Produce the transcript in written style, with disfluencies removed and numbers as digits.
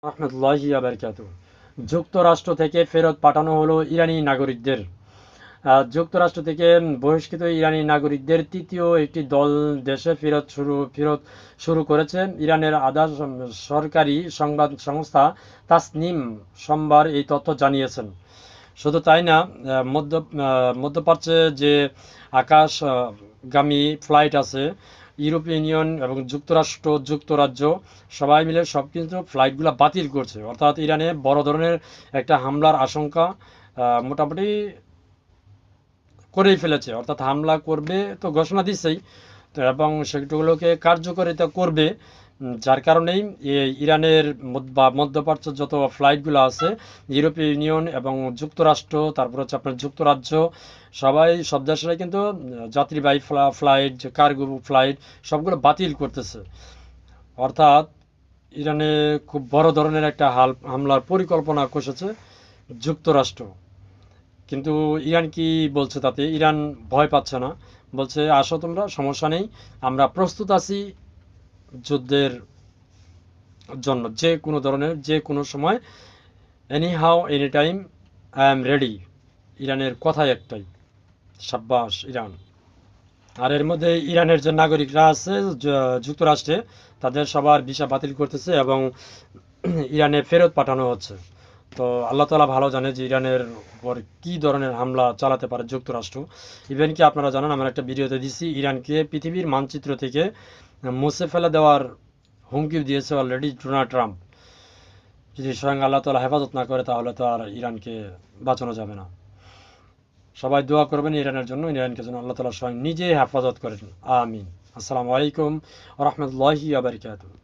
রহমতুল্লাহি ওয়া বারাকাতুহু। যুক্তরাষ্ট্র থেকে ফেরত পাঠানো হলো ইরানি নাগরিকদের। যুক্তরাষ্ট্র থেকে বহিষ্কৃত ইরানি নাগরিকদের তৃতীয় একটি দল দেশে ফেরত শুরু করেছে। ইরানের আধা সরকারি সংবাদ সংস্থা তাসনিম সোমবার এই তথ্য জানিয়েছেন। শুধু তাই না, মধ্যপ্রাচ্যে যে আকাশগামী ফ্লাইট আছে, ইউরোপীয় ইউনিয়ন এবং যুক্তরাজ্য সবাই মিলে সব কিন্তু ফ্লাইটগুলো বাতিল করছে। অর্থাৎ ইরানে বড় ধরনের একটা হামলার আশঙ্কা মোটামুটি করেই ফেলেছে। অর্থাৎ হামলা করবে তো ঘোষণা দিচ্ছেই, তো এবং সেগুলোকে কার্যকারিতা করবে। যার কারণেই ইরানের মধ্যপ্রাচ্য যত ফ্লাইটগুলো আছে, ইউরোপীয় ইউনিয়ন এবং যুক্তরাষ্ট্র, তারপর হচ্ছে আপনার যুক্তরাজ্য, সব দেশেরাই কিন্তু যাত্রীবাহী ফ্লাইট, কার্গো ফ্লাইট সবগুলো বাতিল করতেছে। অর্থাৎ ইরানে খুব বড় ধরনের একটা হামলার পরিকল্পনা কষেছে যুক্তরাষ্ট্র। কিন্তু ইরান কি বলছে তাতে? ইরান ভয় পাচ্ছে না, বলছে আসো তোমরা, সমস্যা নেই, আমরা প্রস্তুত আছি যুদ্ধের জন্য, যে কোনো ধরনের, যে কোনো সময়, any how any time, I am ready. ইরানের কথাই একটাই, সাব্বাস ইরান। আর এর মধ্যে ইরানের যে নাগরিকরা আছে যুক্তরাষ্ট্রে, তাদের সবার ভিসা বাতিল করতেছে এবং ইরানে ফেরত পাঠানো হচ্ছে। তো আল্লাহ তাআলা ভালো জানে যে ইরানের উপর কী ধরনের হামলা চালাতে পারে যুক্তরাষ্ট্র। ইভেন কি আপনারা জানেন, আমরা একটা ভিডিওতে দিচ্ছি, ইরানকে পৃথিবীর মানচিত্র থেকে মুছে ফেলে দেওয়ার হুমকি দিয়েছে অলরেডি ডোনাল্ড ট্রাম্প। যদি স্বয়ং আল্লাহ তাআলা হেফাজত না করে, তাহলে তো আর ইরানকে বাঁচানো যাবে না। সবাই দোয়া করবেন ইরানের জন্য, ইরানকে যেন আল্লাহ তাআলা স্বয়ং নিজে হেফাজত করেন। আমিন। আসসালামু আলাইকুম ওয়া রাহমাতুল্লাহি ওয়া বারাকাতুহু।